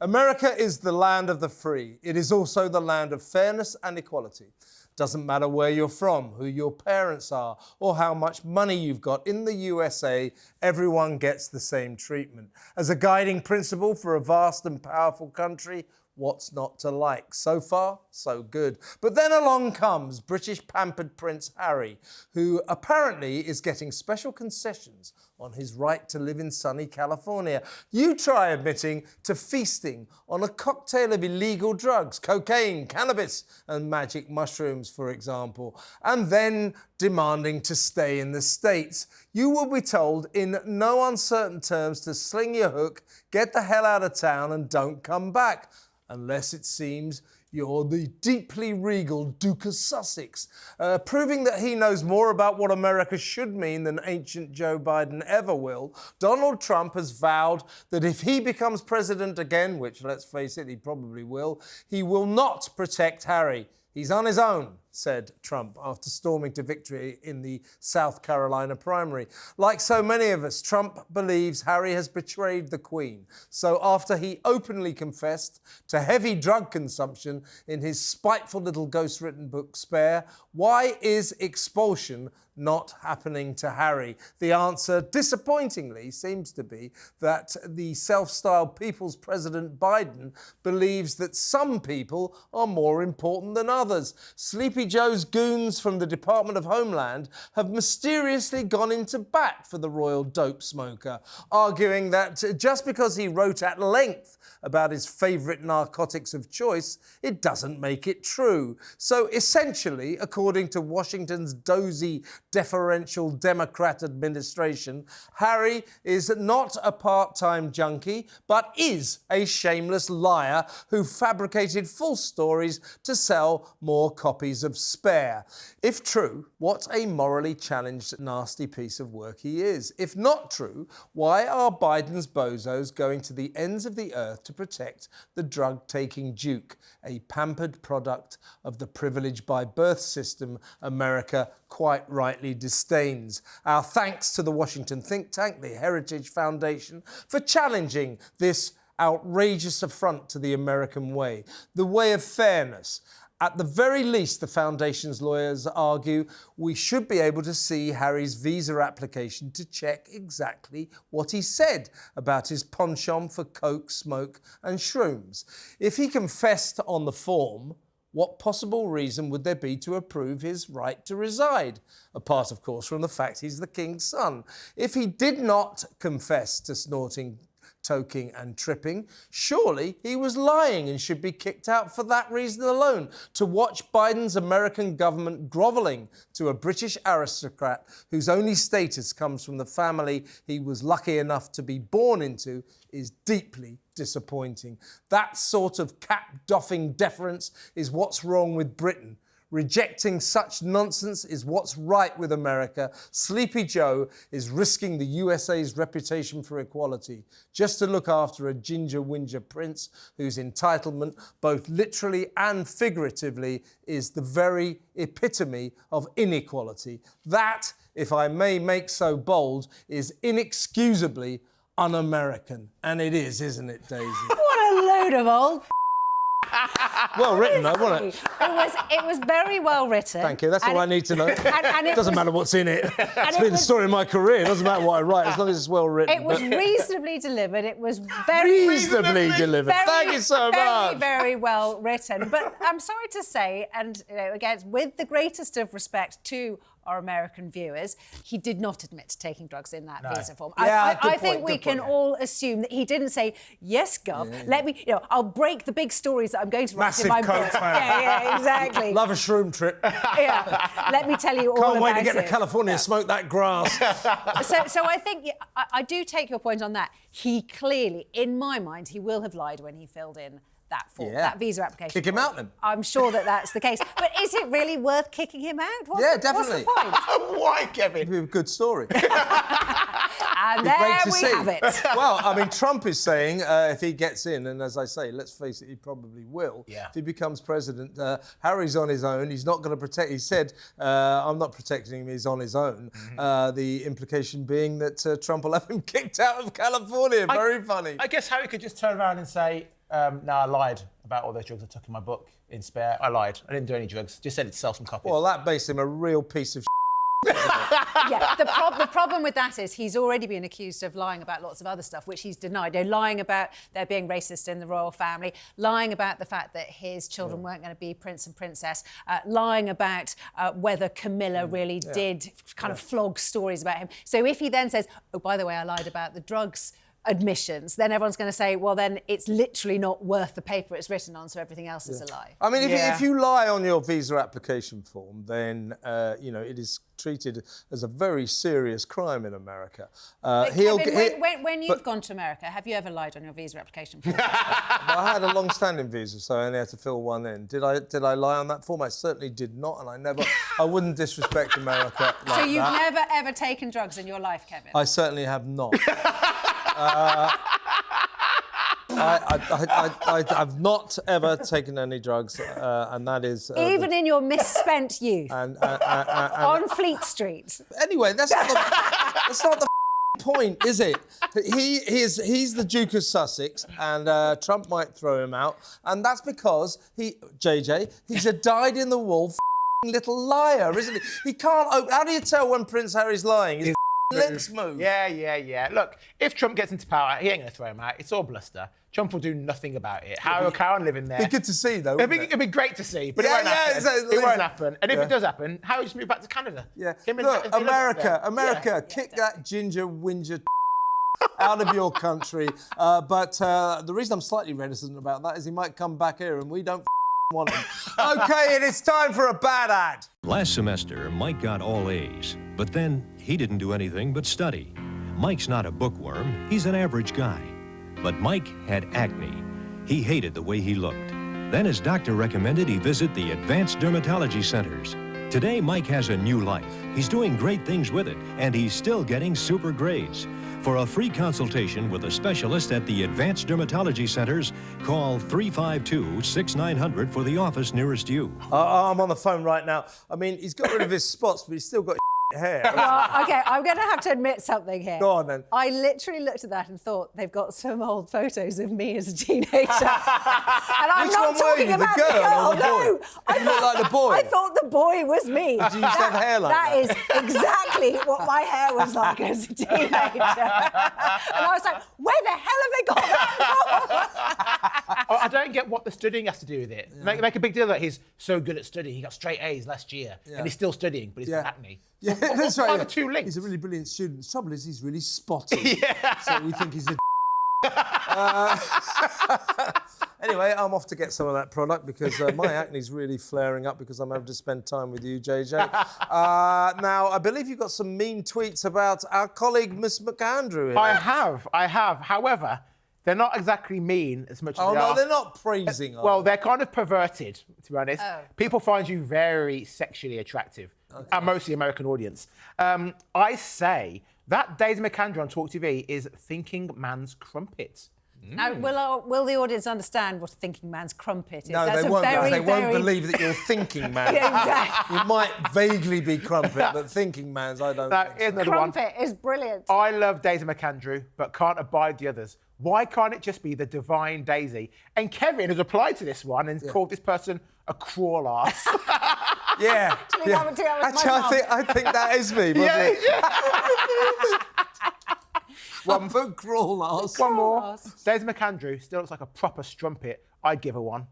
America is the land of the free. It is also the land of fairness and equality. Doesn't matter where you're from, who your parents are, or how much money you've got. In the USA, everyone gets the same treatment. As a guiding principle for a vast and powerful country, what's not to like? So far, so good. But then along comes British pampered Prince Harry, who apparently is getting special concessions on his right to live in sunny California. You try admitting to feasting on a cocktail of illegal drugs, cocaine, cannabis, and magic mushrooms, for example, and then demanding to stay in the States. You will be told in no uncertain terms to sling your hook, get the hell out of town, and don't come back. Unless it seems you're the deeply regal Duke of Sussex, proving that he knows more about what America should mean than ancient Joe Biden ever will. Donald Trump has vowed that if he becomes president again, which, let's face it, he probably will, he will not protect Harry. He's on his own, said Trump after storming to victory in the South Carolina primary. Like so many of us, Trump believes Harry has betrayed the Queen. So after he openly confessed to heavy drug consumption in his spiteful little ghost-written book, Spare, why is expulsion not happening to Harry? The answer, disappointingly, seems to be that the self-styled People's President Biden believes that some people are more important than others. Sleepy Joe's goons from the Department of Homeland have mysteriously gone into bat for the royal dope smoker, arguing that just because he wrote at length about his favourite narcotics of choice, it doesn't make it true. So essentially, according to Washington's dozy, deferential Democrat administration, Harry is not a part-time junkie, but is a shameless liar who fabricated false stories to sell more copies of Spare. If true, what a morally challenged, nasty piece of work he is. If not true, why are Biden's bozos going to the ends of the earth to protect the drug-taking Duke, a pampered product of the privilege by birth system America quite rightly disdains? Our thanks to the Washington think tank, the Heritage Foundation, for challenging this outrageous affront to the American way, the way of fairness. At the very least, the Foundation's lawyers argue, we should be able to see Harry's visa application to check exactly what he said about his penchant for coke, smoke and shrooms. If he confessed on the form, what possible reason would there be to approve his right to reside? Apart, of course, from the fact he's the king's son. If he did not confess to snorting, toking and tripping, surely he was lying and should be kicked out for that reason alone. To watch Biden's American government grovelling to a British aristocrat whose only status comes from the family he was lucky enough to be born into is deeply disappointing. That sort of cap-doffing deference is what's wrong with Britain. Rejecting such nonsense is what's right with America. Sleepy Joe is risking the USA's reputation for equality just to look after a ginger-whinger prince whose entitlement, both literally and figuratively, is the very epitome of inequality. That, if I may make so bold, is inexcusably un-American. And it is, isn't it, Daisy? What a load of old... Well written, though, wasn't it? It was very well written. Thank you. That's all I need to know. It doesn't matter what's in it. It's been the story of my career. It doesn't matter what I write, as long as it's well written. It was reasonably delivered. It was very... Reasonably delivered. Thank you so much. Very, very well written. But I'm sorry to say, and again, with the greatest of respect to our American viewers, he did not admit to taking drugs in that visa form. Yeah, I think we can all assume that he didn't say, yes, Gov, let me, I'll break the big stories that I'm going to write in my book. Massive coke fan. Yeah, exactly. Love a shroom trip. Yeah, let me tell you all about it. Can't wait to get to California and smoke that grass. So I think, I do take your point on that. He clearly, in my mind, he will have lied when he filled in that form, that visa application. Kick him out then. I'm sure that that's the case. But is it really worth kicking him out? Definitely. What's the point? Why, Kevin? It'd be a good story. And there we have it. Well, I mean, Trump is saying if he gets in, and as I say, let's face it, he probably will. Yeah. If he becomes president, Harry's on his own. He's not going to protect. He said, "I'm not protecting him. He's on his own." Mm-hmm. The implication being that Trump will have him kicked out of California. Very funny. I guess Harry could just turn around and say, No, I lied about all those drugs I took in my book in Spare. I lied. I didn't do any drugs. Just said it to sell some copies. Well, that makes him a real piece of Yeah, the problem with that is he's already been accused of lying about lots of other stuff, which he's denied. Lying about there being racist in the royal family, lying about the fact that his children weren't going to be prince and princess, lying about whether Camilla really did kind of flog stories about him. So if he then says, oh, by the way, I lied about the drugs admissions, then everyone's going to say, well, then it's literally not worth the paper it's written on, so everything else is a lie. I mean, if you lie on your visa application form, then, it is treated as a very serious crime in America. Kevin, when you've gone to America, have you ever lied on your visa application form? Well, I had a long-standing visa, so I only had to fill one in. Did I lie on that form? I certainly did not, and I wouldn't disrespect America like that. So you've never, ever taken drugs in your life, Kevin? I certainly have not. I've not ever taken any drugs, and that is... Even in your misspent youth? And on Fleet Street? Anyway, that's not the point, is it? He's the Duke of Sussex, and Trump might throw him out, and that's because he's a dyed-in-the-wool little liar, isn't he? He can't... How do you tell when Prince Harry's lying? His lips move. Yeah. Look, if Trump gets into power, he ain't going to throw him out. It's all bluster. Trump will do nothing about it. Harry will carry on living there. It'd be good to see, though. It'd be great to see, but it won't happen. It won't happen. And if it does happen, Harry will just move back to Canada. Yeah. Look, America, kick that ginger whinger out of your country. But the reason I'm slightly reticent about that is he might come back here and we don't want him. OK, it is time for a bad ad. Last semester, Mike got all A's, but then he didn't do anything but study. Mike's not a bookworm, he's an average guy. But Mike had acne. He hated the way he looked. Then his doctor recommended he visit the advanced dermatology centers. Today, Mike has a new life. He's doing great things with it, and he's still getting super grades. For a free consultation with a specialist at the advanced dermatology centers, call 352-6900 for the office nearest you. I'm on the phone right now. I mean, he's got rid of his spots, but he's still got hair. Well, OK, I'm going to have to admit something here. Go on, then. I literally looked at that and thought they've got some old photos of me as a teenager. And I'm Which not one were talking you, the about girl or the boy? No, You look like the boy. I thought the boy was me. Did you used to have hair like that? That is exactly what my hair was like as a teenager. And I was like, where the hell have they got that from? I don't get what the studying has to do with it. Yeah. Make a big deal that he's so good at studying. He got straight A's last year, and he's still studying, but he's got acne. Yeah, that's right. What are the two links? He's a really brilliant student. The trouble is he's really spotty. So we think he's a Anyway, I'm off to get some of that product because my acne's really flaring up because I'm having to spend time with you, JJ. Now, I believe you've got some mean tweets about our colleague, Miss McAndrew. Here. I have. However, they're not exactly mean as much as they are. Oh, no, they're not praising. Well, they're kind of perverted, to be honest. Oh. People find you very sexually attractive. Okay. Mostly American audience. I say that Daisy McAndrew on talkTV is thinking man's crumpet. Now, will the audience understand what a thinking man's crumpet is? No, That's they won't. They won't very... believe that you're thinking man. Exactly. It might vaguely be crumpet, but thinking man's, I don't think so. Crumpet is brilliant. I love Daisy McAndrew, but can't abide the others. Why can't it just be the divine Daisy? And Kevin has replied to this one and called this person a crawl ass. Yeah. Actually, I think that is me. One for crawl ass. One more. Daisy McAndrew still looks like a proper strumpet. I'd give her one.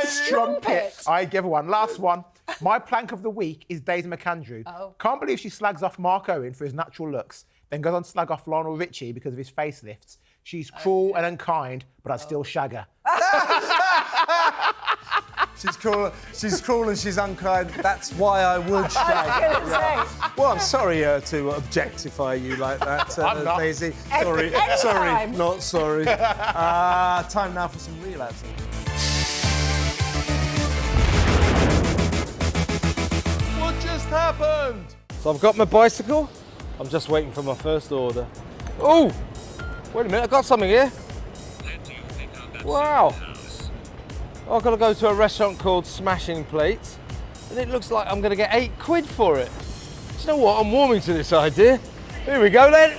Strumpet. I'd give her one. Last one. My plank of the week is Daisy McAndrew. Can't believe she slags off Mark Owen for his natural looks, then goes on to slag off Lionel Richie because of his facelifts. She's cruel and unkind, but I'd still shag her. She's cruel and she's unkind. That's why I would shag. I was gonna say. Well, I'm sorry to objectify you like that, I'm not. Daisy. Sorry, not sorry. Time now for some real ads. What just happened? So I've got my bicycle. I'm just waiting for my first order. Oh, wait a minute, I've got something here. Wow. I've got to go to a restaurant called Smashing Plates, and it looks like I'm going to get £8 for it. Do you know what? I'm warming to this idea. Here we go then.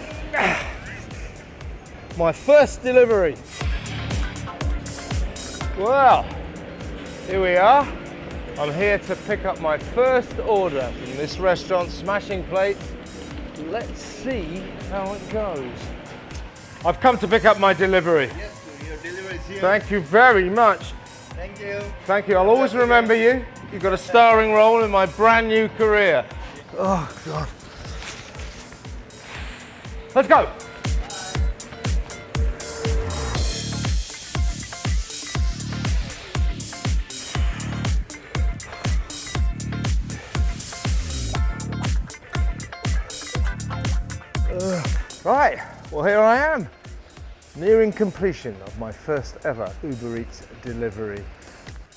my first delivery. Well, here we are. I'm here to pick up my first order from this restaurant, Smashing Plates. Let's see how it goes. I've come to pick up my delivery. Yes, sir, your delivery is here. Thank you very much. Thank you. Thank you. I'll always remember you. You've got a starring role in my brand new career. Oh, God. Let's go. Right, well here I am, nearing completion of my first ever Uber Eats delivery.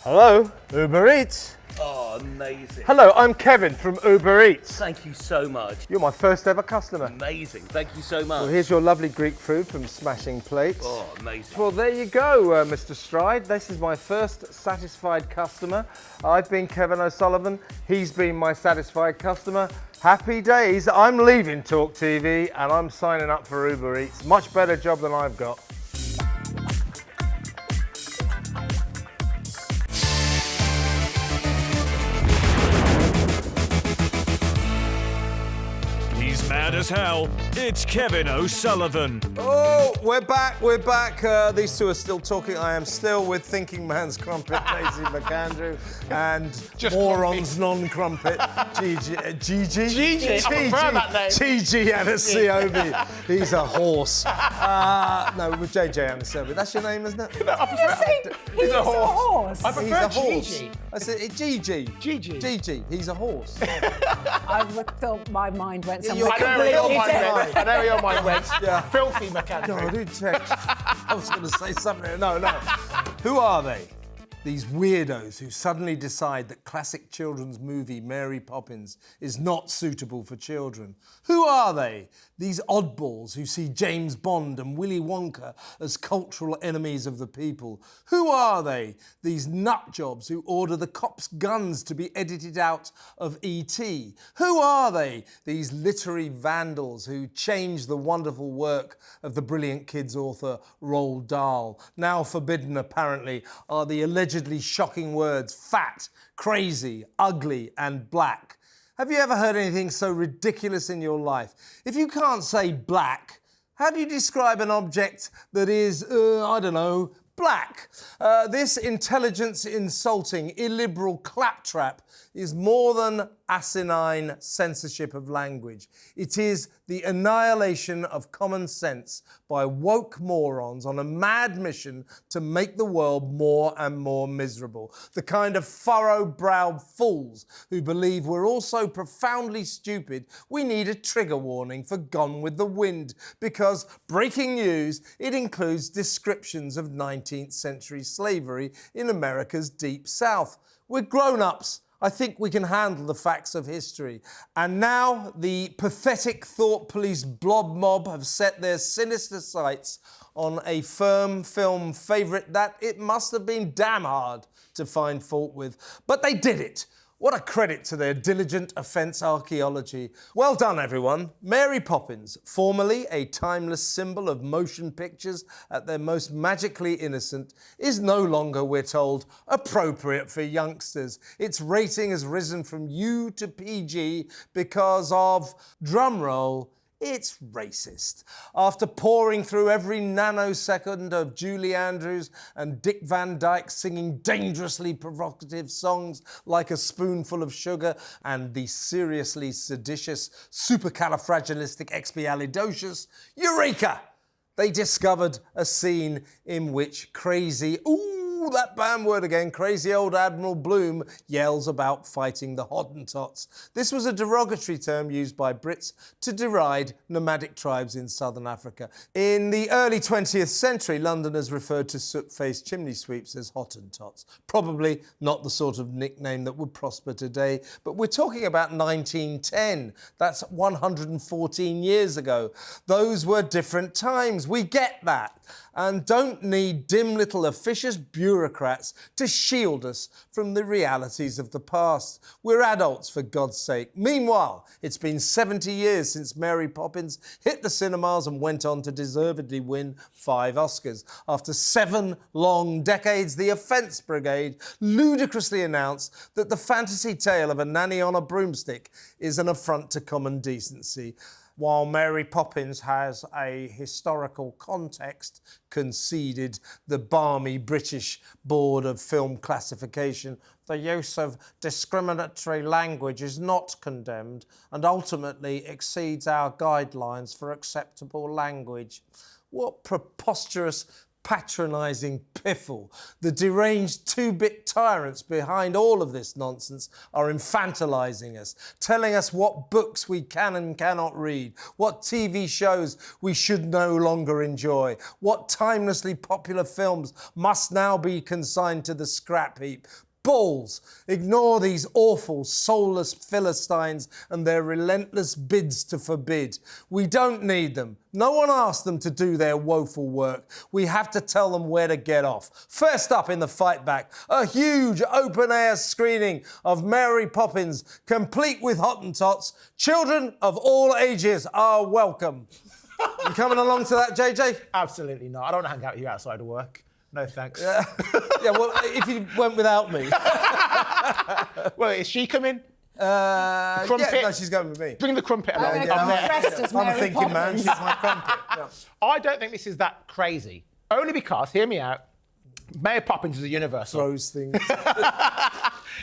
Hello, Uber Eats. Oh, amazing. Hello, I'm Kevin from Uber Eats. Thank you so much. You're my first ever customer. Amazing. Thank you so much. Well, here's your lovely Greek food from Smashing Plates. Oh, amazing. Well, there you go, Mr. Stride. This is my first satisfied customer. I've been Kevin O'Sullivan. He's been my satisfied customer. Happy days. I'm leaving talkTV and I'm signing up for Uber Eats. Much better job than I've got. He's mad as hell. It's Kevin O'Sullivan. Oh, we're back. These two are still talking. I am still with Thinking Man's Crumpet, Daisy McAndrew, and Moron's Non-Crumpet, Gigi. Gigi, I prefer that name. Gigi Anisiobi. He's a horse. No, with JJ Anisiobi. That's your name, isn't it? He's a horse. I He's prefer a horse. Gigi. I said Gigi. Gigi. He's a horse. I thought my mind went somewhere. You're I know where your mind completely went. I know where your mind went. Yeah. Filthy McAndrew. No, I didn't check. I was going to say something. No. Who are they? These weirdos who suddenly decide that classic children's movie Mary Poppins is not suitable for children. Who are they? These oddballs who see James Bond and Willy Wonka as cultural enemies of the people. Who are they? These nutjobs who order the cops' guns to be edited out of E.T. Who are they? These literary vandals who change the wonderful work of the brilliant kids author Roald Dahl. Now forbidden, apparently, are the allegedly shocking words fat, crazy, ugly, and black. Have you ever heard anything so ridiculous in your life? If you can't say black, how do you describe an object that is, I don't know, black? This intelligence-insulting, illiberal claptrap is more than asinine censorship of language. It is the annihilation of common sense by woke morons on a mad mission to make the world more and more miserable. The kind of furrow-browed fools who believe we're all so profoundly stupid we need a trigger warning for Gone with the Wind, because breaking news, it includes descriptions of 19th century slavery in America's Deep South. We're grown-ups. I think we can handle the facts of history. And now the pathetic thought police blob mob have set their sinister sights on a firm film favourite that it must have been damn hard to find fault with. But they did it. What a credit to their diligent offence archaeology. Well done, everyone. Mary Poppins, formerly a timeless symbol of motion pictures at their most magically innocent, is no longer, we're told, appropriate for youngsters. Its rating has risen from U to PG because of, drumroll, it's racist. After poring through every nanosecond of Julie Andrews and Dick Van Dyke singing dangerously provocative songs like A Spoonful of Sugar and the seriously seditious supercalifragilisticexpialidocious, Eureka! They discovered a scene in which crazy, that banned word again, crazy old Admiral Bloom yells about fighting the Hottentots. This was a derogatory term used by Brits to deride nomadic tribes in southern Africa. In the early 20th century, Londoners referred to soot-faced chimney sweeps as Hottentots. Probably not the sort of nickname that would prosper today, but we're talking about 1910. That's 114 years ago. Those were different times. We get that. And don't need dim little officious bureaucrats bureaucrats to shield us from the realities of the past. We're adults, for God's sake. Meanwhile, it's been 70 years since Mary Poppins hit the cinemas and went on to deservedly win 5 Oscars. After 7 long decades, the Offence Brigade ludicrously announced that the fantasy tale of a nanny on a broomstick is an affront to common decency. While Mary Poppins has a historical context, conceded the balmy British Board of Film Classification, the use of discriminatory language is not condemned and ultimately exceeds our guidelines for acceptable language. What preposterous, patronising piffle. The deranged 2-bit tyrants behind all of this nonsense are infantilising us, telling us what books we can and cannot read, what TV shows we should no longer enjoy, what timelessly popular films must now be consigned to the scrap heap. Balls! Ignore these awful, soulless Philistines and their relentless bids to forbid. We don't need them. No one asked them to do their woeful work. We have to tell them where to get off. First up in the fight back, a huge open-air screening of Mary Poppins, complete with Hottentots. Children of all ages are welcome. You coming along to that, JJ? Absolutely not. I don't want to hang out with you outside of work. No, thanks. Yeah, well, if you went without me. Well, is she coming? Crumpet? Yeah, no, she's going with me. Bring the crumpet along. I'm dressed as I'm Mary thinking, Poppins. man, she's my crumpet. Yeah. I don't think this is that crazy. Only because, hear me out, Mary Poppins is a universal. Throws things.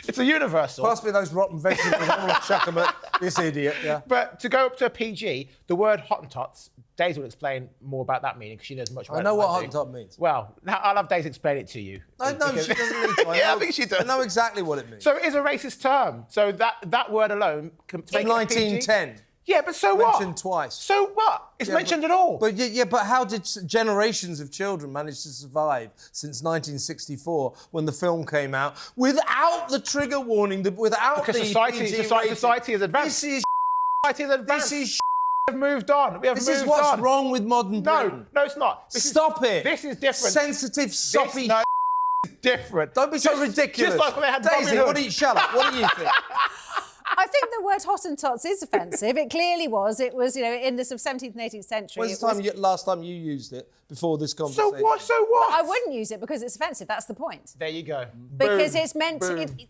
It's a universal. Pass me those rotten vegetables. I want to chuck them at this idiot, yeah. But to go up to a PG, the word Hottentots, Daisy will explain more about that meaning because she knows much about it. I know than what do. Hottentot means. Well, I'll have Daisy explain it to you. No, she doesn't need to. Yeah, I think she does. I know exactly what it means. So it is a racist term. So that word alone can make In it a PG. 1910. Yeah, but so what? Mentioned twice. So what? It's Yeah, mentioned at all. But but how did generations of children manage to survive since 1964 when the film came out without the trigger warning, without because the society has advanced. This is Society has advanced. this is We have moved on. We have this moved is what's on. wrong with modern Britain. No, it's not. Stop it. This is different. Sensitive, soppy. This is different. Don't be so ridiculous. Just like when they had Daisy, Robin Hood. shut up. What do you think? I think the word Hottentots is offensive. It clearly was. It was, in the sort of 17th and 18th century. When's the last time you used it before this conversation? So what? So what? I wouldn't use it because it's offensive. That's the point. There you go. Because Boom. it's meant Boom. to.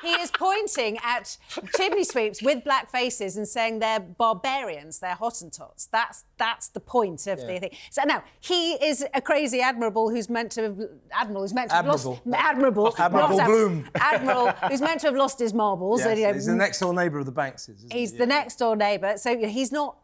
He is pointing at chimney sweeps with black faces and saying they're barbarians, they're Hottentots. That's the point of the thing. So now he is a crazy admiral who's meant to have lost who's meant to have lost his marbles. Yes, And, he's the next door neighbour of the Bankses. Isn't he's he? the next door neighbour, so he's not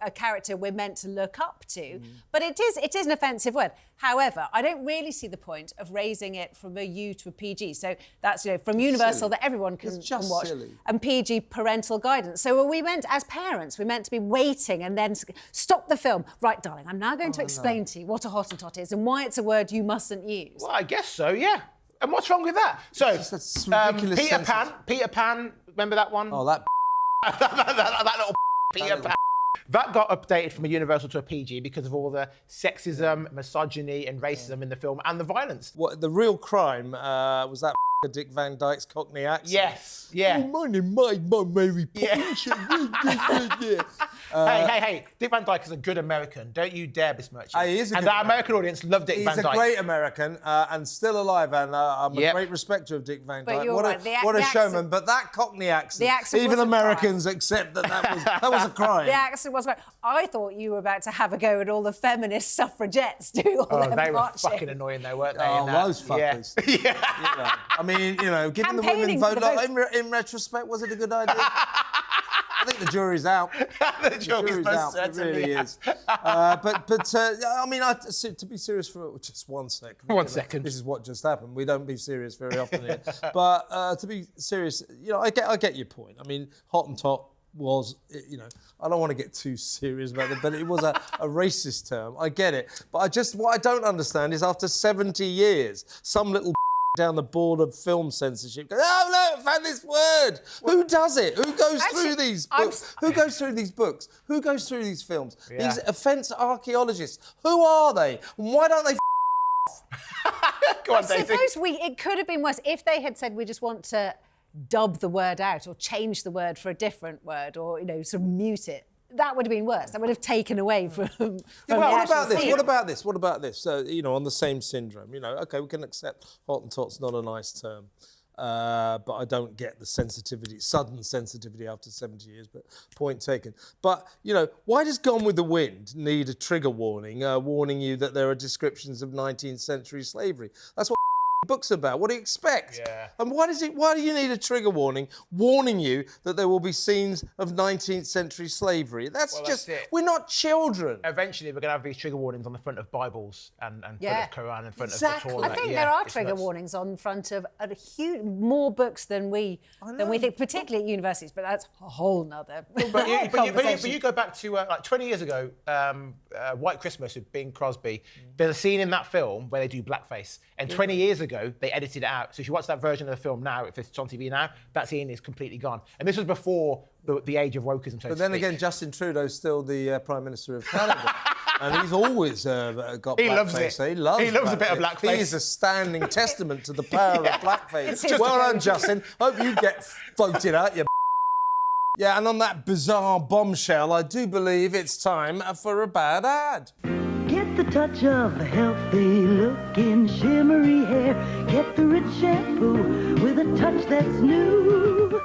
a character we're meant to look up to. But it is an offensive word. However, I don't really see the point of raising it from a U to a PG. So that's from Universal that everyone can watch, and PG parental guidance. So we meant, as parents, we're meant to be waiting and then stop the film. Right, darling, I'm now going to explain to you what a Hottentot is and why it's a word you mustn't use. Well, I guess so, yeah. And what's wrong with that? So, ridiculous Peter Pan, remember that one? Oh, that that little Peter Pan. That got updated from a Universal to a PG because of all the sexism, misogyny and racism in the film and the violence. What the real crime was that Dick Van Dyke's Cockney accent? Yes, yeah. Oh, my name, my Mary Poppins. Hey, Dick Van Dyke is a good American. Don't you dare besmirch him. He is a and good our American audience love Dick Van Dyke. He's a great American and still alive, and I'm a great respecter of Dick Van Dyke. But What a showman! But that Cockney accent, even Americans accept that was a crime. The accent was right. I thought you were about to have a go at all the feminist suffragettes do all them they were marching. fucking annoying though, weren't they? Oh, those fuckers. Yeah. I mean, giving the women vote. In retrospect, was it a good idea? I think the jury's out. The jury's out. It really is. I mean, to be serious for just 1 second. 1 second. This is what just happened. We don't be serious very often here. But to be serious, I get your point. I mean, Hottentot was, I don't want to get too serious about it, but it was a racist term. I get it. But what I don't understand is after 70 years, some little down the board of film censorship goes, oh, look, I found this word. Who does it? Who goes through these books? Who goes through these books? Who goes through these films? Yeah. These offence archaeologists. Who are they? And why don't they Go on, I Daisy. suppose it could have been worse if they had said we just want to dub the word out or change the word for a different word or, sort of mute it. That would have been worse. That would have taken away from Yeah, the well, what actual about this? scene. What about this? What about this? On the same syndrome, okay, we can accept Hottentot's not a nice term, but I don't get the sensitivity, sudden sensitivity after 70 years, but point taken. But, why does Gone with the Wind need a trigger warning, warning you that there are descriptions of 19th century slavery? That's what book's about. What do you expect? Yeah. And why do you need a trigger warning warning you that there will be scenes of 19th century slavery? That's it. We're not children. Eventually, we're going to have these trigger warnings on the front of Bibles and front of Quran and front Exactly. of the Torah. I think there are trigger warnings on front of a huge more books than we think, particularly at universities. But that's a whole nother. But you go back to like 20 years ago, White Christmas with Bing Crosby. There's a scene in that film where they do blackface, and 20 years ago they edited it out. So if you watch that version of the film now, if it's on TV now, that scene is completely gone. And this was before the age of wokeism. But then again, Justin Trudeau's still the Prime Minister of Canada. And he's always got blackface. He loves it. He loves a bit of blackface. He is a standing testament to the power of blackface. Well done, Justin. Hope you get voted out, you. Yeah, and on that bizarre bombshell, I do believe it's time for a bad ad. Get the touch of a healthy look in shimmery hair. Get the rich shampoo with a touch that's new.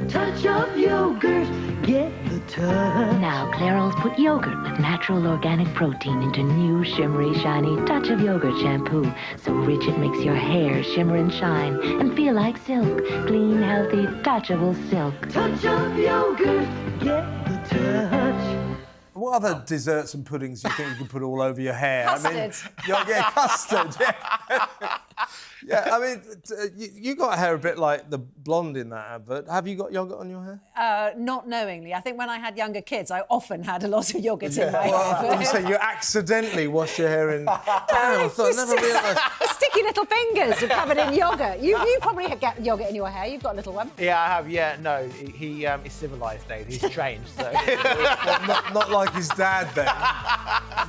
Touch of yogurt. Get the touch. Now, Clairol's put yogurt with natural organic protein into new shimmery, shiny Touch of Yogurt shampoo. So rich it makes your hair shimmer and shine and feel like silk. Clean, healthy, touchable silk. Touch of yogurt. Get the touch. What other desserts and puddings do you think you can put all over your hair? Custard. Custard. Yeah, I mean, you got hair a bit like the blonde in that advert. Have you got yogurt on your hair? Not knowingly. I think when I had younger kids, I often had a lot of yogurt in my hair. You say you accidentally washed your hair in. Damn, I thought I never realised. Sticky little fingers are covered in yogurt. You probably get yogurt in your hair. You've got a little one. Yeah, I have. Yeah, no, he is civilised, Dave. He's trained. So. not like his dad then.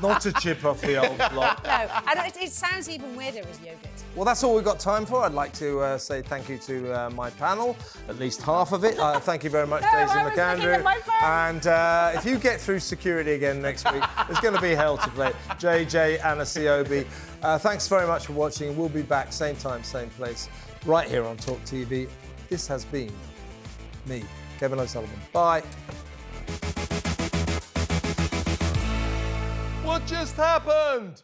Not a chip off the old block. No, and it sounds even weirder as yogurt. Well, that's all we've got time for. I'd like to say thank you to my panel, at least half of it. Thank you very much, Daisy McAndrew. And if you get through security again next week, it's going to be hell to play. JJ Anisiobi. Thanks very much for watching. We'll be back same time, same place, right here on talkTV. This has been me, Kevin O'Sullivan. Bye. What just happened?